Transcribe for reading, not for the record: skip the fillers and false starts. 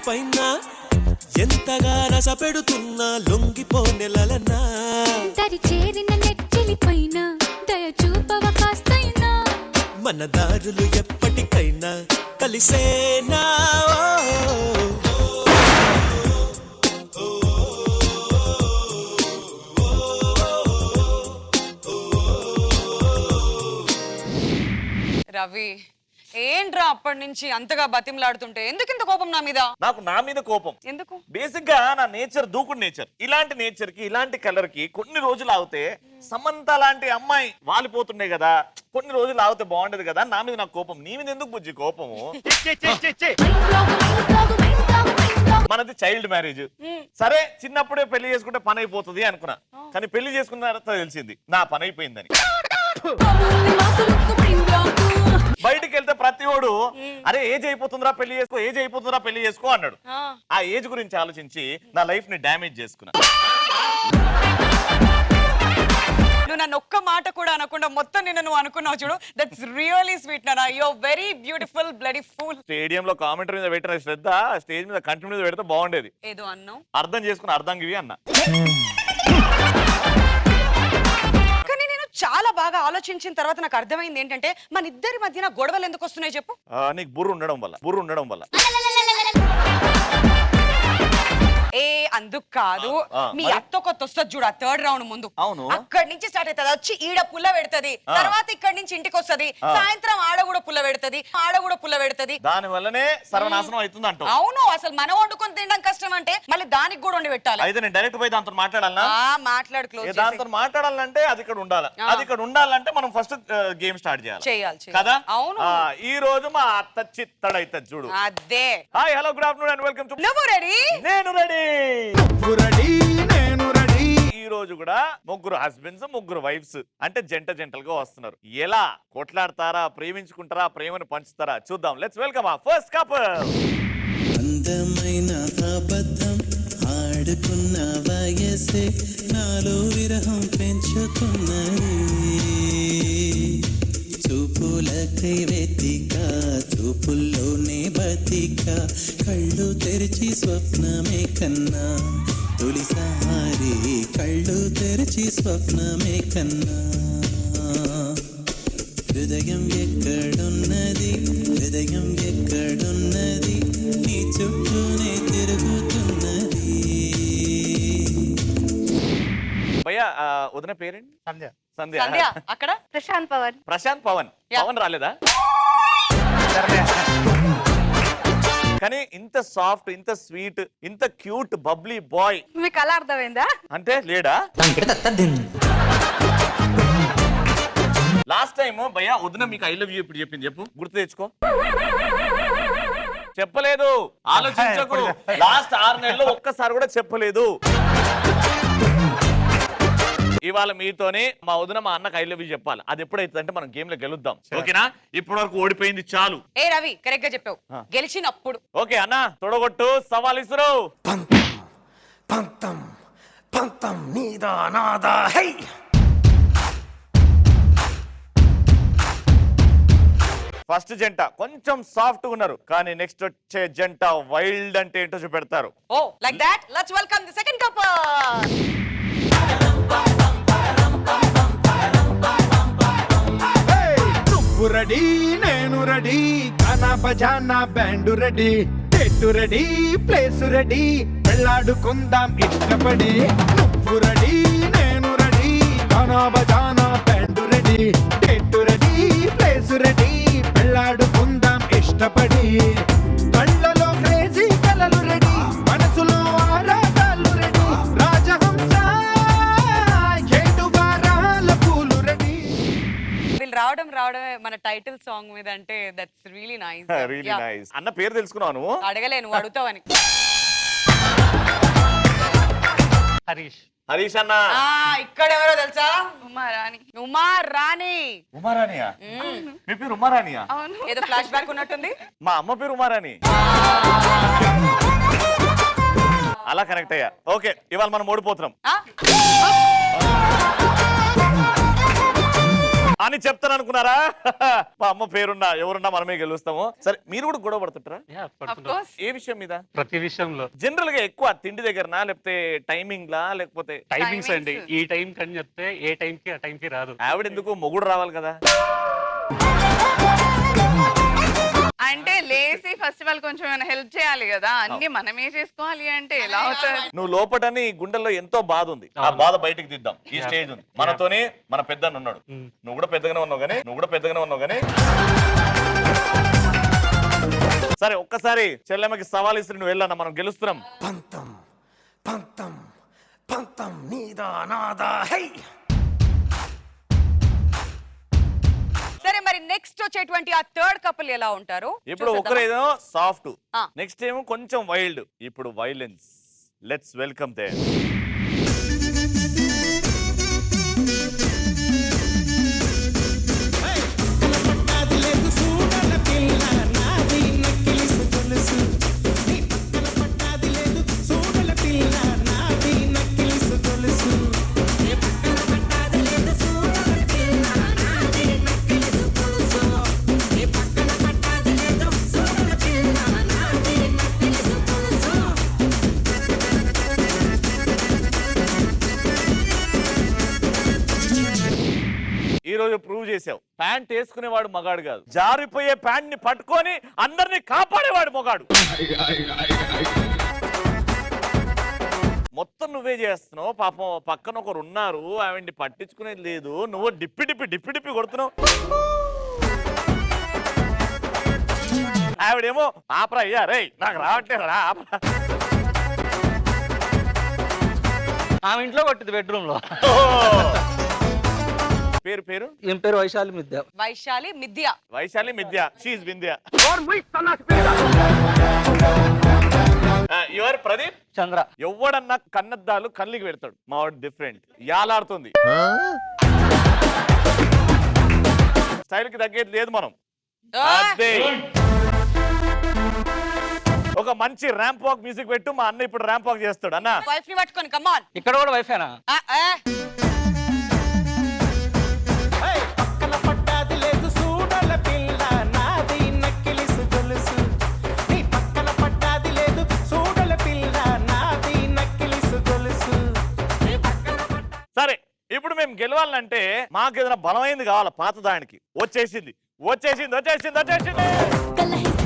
పైన ఎంతగా రస పెడుతున్నా లొంగిపోనెలనా దరి చేరిన నెచ్చిలి పైన దయ చూపవ కాస్తైనా మన దారులు ఎప్పటికైనా కలిసేనా రవి ఏంట్రా అప్పటి నుంచి అంతగా బతిమలాడుతుంటే ఎందుకు ఇంత కోపం నా మీద? నాకు నా మీద కోపం ఎందుకు? బేసిక్ గా నా నేచర్ దూకుడు నేచర్. ఇలాంటి నేచర్ కి ఇలాంటి కలర్ కి కొన్ని రోజులు ఆగితే సమంత లాంటి అమ్మాయి వాలిపోతుండే కదా, కొన్ని రోజులు ఆగితే బాగుండేది కదా. నా మీద నాకు కోపం. నీ మీద ఎందుకు బుజ్జి కోపము? మనది చైల్డ్ మ్యారేజ్. సరే చిన్నప్పుడే పెళ్లి చేసుకుంటే పని అయిపోతుంది అనుకున్నా, కానీ పెళ్లి చేసుకున్న తర్వాత తెలిసింది నా పని అయిపోయిందని. బయటికి వెళ్తే ప్రతి ఓడు అరే ఏజ్ అయిపోతుందిరా పెళ్లి చేసుకో, ఏజ్ అయిపోతుందిరా పెళ్లి చేసుకో అన్నాడు. ఆ ఏజ్ గురించి ఆలోచించి నా లైఫ్ ని డ్యామేజ్ చేసుకున్నా. నువ్వు నన్ను ఒక్క మాట కూడా అనకుండా మొత్తం నిన్ను నువ్వు అనుకున్నావు చూడు. దట్స్ రియల్లీ స్వీట్ నానా. You are very beautiful bloody fool. Stadium లో కామెంటరీ మీద పెట్టిన శ్రద్ధ స్టేజ్ మీద కంటి మీద పెడితే బాగుండేది. ఏదో అన్నావు, అర్థం చేసుకుని అర్థంగివి అన్నా. కానీ నేను చాలా బాగా ఆలోచించిన తర్వాత నాకు అర్థమైంది ఏంటంటే మన ఇద్దరి మధ్యన గొడవలు ఎందుకు వస్తున్నాయి చెప్పు? నీకు బుర్ర ఉండడం వల్ల ఏ అందుకు కాదు, మీ అత్త కొత్త వస్తుంది చూడు, ఆ థర్డ్ రౌండ్ ముందు. అవును, అక్కడి నుంచి స్టార్ట్ అవుతుంది. వచ్చి ఈడ పుల్ల పెడుతుంది, తర్వాత ఇక్కడి నుంచి ఇంటికి వస్తుంది, సాయంత్రం ఆడ కూడా పుల్ల పెడుతుంది. దాని వల్లనే సర్వనాశనం అవుతుంది అంటావు. అవును, అసలు మనం వండుకొని తినడం కష్టం అంటే మళ్ళీ దానికి కూడా వండి పెట్టాలి. అయితే నేను డైరెక్ట్ పోయి దాంతో మాట్లాడాలన్నా? మాట్లాడు క్లోజ్. దాంతో మాట్లాడాలంటే అది ఇక్కడ ఉండాలి. అది ఇక్కడ ఉండాలంటే మనం ఫస్ట్ గేమ్ స్టార్ట్ చేయాలి కదా. అవును, ఈ రోజు మా అత్త చిత్తడైతుంది చూడు. అదే. Hi, hello, good afternoon and welcome to నువ్వు రెడీ నేను రెడీ. నేను రెడీ. ఈ రోజు కూడా ముగ్గురు హస్బెండ్స్, ముగ్గురు వైఫ్స్ అంటే జంటలుగా వస్తున్నారు. ఎలా కొట్లాడతారా, ప్రేమించుకుంటారా, ప్రేమను పంచుతారా చూద్దాం. లెట్స్ వెల్కమ్ ఆ ఫస్ట్ కపుల్. అందమైన అబద్ధం ఆడుకున్న వయసే నాలో విరహం పెంచుతున్నది. చూపులకై వెతిక, చూపుల్లోనే బతిక, కళ్ళు తెరిచి స్వప్నమే కన్నా, తొలిసారి కళ్ళు తెరిచి స్వప్నమే కన్నా. హృదయం ఎక్కడున్నది, హృదయం ఎక్కడున్నది, నీ చుట్టూనే తిరుగుతున్నది. భయ్యా, వదిన పేరేంటి? సంధ్య. అక్కడ ప్రశాంత్ పవన్. పవన్ రాలేదా? కానీ ఇంత సాఫ్ట్, ఇంత స్వీట్, ఇంత క్యూట్ బబ్లీ బాయ్ మీకు అలా అర్థమైందా? అంటే లేడా? లాస్ట్ టైం భయ్యా వదిన మీకు ఐ లవ్ యూ ఇప్పుడు చెప్పింది, చెప్పు, గుర్తు తెచ్చుకో. చెప్పలేదు, ఆలోచించకు. లాస్ట్ 6 నెలల్లో ఒక్కసారి కూడా చెప్పలేదు. ఇవాళ మీతోనే మా వదిన మా అన్నకు ఐ లవ్ యూ చెప్పాలి. అది ఎప్పుడైతే అంటే మనం గేమ్ లో గెలుద్దాం, ఓకేనా? ఇప్పటి వరకు ఓడిపోయింది చాలు. ఏ రవి, కరెక్ట్ గా చెప్పావు, గెలిచినప్పుడు. ఓకే అన్న, తొడగొట్టు, సవాల్ ఇసురు. పంతం నీదా నాదా హై. ఫస్ట్ జంట కొంచెం సాఫ్ట్ ఉన్నారు, కానీ నెక్స్ట్ వచ్చే జంట వైల్డ్ అంటే ఏంటో చూపెడతారు. Oh like that. Let's welcome the second couple. నువ్వు రెడీ, నేను రెడీ, గానా బజానా బ్యాండ్ రెడీ, టెట్టు రెడీ, ప్లేస్ రెడీ, వెళ్ళాడుకుందాం ఇష్టపడి. నువ్వు రెడీ, నేను రెడీ, గానా బజానా బ్యాండ్ రెడీ, టెట్టు రెడీ, ప్లేస్ రెడీ, వెళ్ళాడుకుందాం ఇష్టపడి. కళ్ళలో క్రేజీ కలలు రెడీ, మనసులో ఆరాటాలు రెడీ, రాజహంస రావడమే మన టైటిల్ సాంగ్ మీద. అంటే that's really nice. Really nice. అన్న పేరు తెలుసుకున్నావు నువ్వు? అడగలే, నువ్వు అడుగుతావని. హరీష్ అన్న. ఇక్కడ ఎవరో తెలుసా? ఉమారాణి. ఉమారాణియా? మీ పేరు ఉమారాణియా? ఏదో ఫ్లాష్ బ్యాక్ ఉన్నట్టుంది. మా అమ్మ పేరు ఉమారాణి. అలా కనెక్ట్ అయ్యా. ఓకే, ఇవాళ మనం ఓడిపోతున్నాం. అని చెప్తాను అనుకున్నారా? మా అమ్మ పేరున్నా ఎవరున్నా మనమే గెలుస్తాము. సరే మీరు కూడా గొడవ పడుతుంటారా? Of course. ఏ విషయం మీద? ప్రతి విషయంలో జనరల్ గా ఎక్కువ తిండి దగ్గరనా లేకపోతే టైమింగ్ లా లేకపోతే టైమింగ్స్ అండి. ఈ టైం కని చెప్తే ఏ టైం కి ఆ టైం కి రాదు. ఆవిడ ఎందుకు మొగుడు రావాలి కదా. అంటే లేసి ఫస్ట్ ఆఫ్ ఆల్ కొంచెం హెల్ప్ చేయాలి కదా, అన్ని మనమే చేసుకోవాలి అంటే ఎలా అవుతుంది? నువ్వు లోపటని గుండెల్లో ఎంతో బాధ ఉంది, ఆ బాధ బయటికి దిద్దాం. ఈ స్టేజ్ ఉంది మనతోనే, మన పెద్దన్న ఉన్నాడు. నువ్వు కూడా పెద్దగానే ఉన్నావు కానీ సరే ఒక్కసారి చెల్లెమ్మకి సవాల్ ఇస్తే నువ్వు వెళ్ళన్నా, మనం గెలుస్తున్నాం. పంతం పంతం పంతం నీదా నాదా హై. సరే మరి నెక్స్ట్ వచ్చేటువంటి ఆ థర్డ్ కపుల్ ఎలా ఉంటారు? ఇప్పుడు ఒకరేదో సాఫ్ట్, ఆ. నెక్స్ట్ ఏమో కొంచెం వైల్డ్, ఇప్పుడు వైలెన్స్. Let's welcome they. ఈ రోజు ప్రూవ్ చేసావు, ప్యాంట్ వేసుకునేవాడు మగాడు కాదు, జారిపోయే ప్యాంట్ ని పట్టుకొని అందరిని కాపాడేవాడు మగాడు. మొత్తం నువ్వే చేస్తున్నావు. పాపం పక్కన ఒకరు ఉన్నారు, ఆవిడ్ని పట్టించుకునేది లేదు, నువ్వు డిప్పి డిప్పి కొడుతున్నావు. ఆవిడేమో ఆపరా అయ్యా రే నాకు రావట్లేరా ఆపరా. ఆమె ఇంట్లో కొట్టింది బెడ్రూమ్ లో. పేరు ఏం పేరు? వైశాలి మిద్య. వైశాలి మిథ్య. షీజ్ వింధ్య. యువర్ ప్రదీప్ చంద్ర. ఎవడన్నా కన్నద్దాలు కళ్ళకి పెడతాడు, మా వాడు డిఫరెంట్, యాలాడుతుంది. స్టైల్ కి తగ్గేది లేదు మనం. అదే ఒక మంచి ర్యాంప్ వాక్ మ్యూజిక్ పెట్టు, మా అన్న ఇప్పుడు ర్యాంప్ వాక్ చేస్తాడు. అన్న వైఫ్ ని పట్టుకొని కమాన్. ఇక్కడ కూడా వైఫేనా? సరే ఇప్పుడు మేము గెలవాలంటే మాకు ఏదైనా బలమైంది కావాలి. పాత దానికి వచ్చేసింది. కలహిసి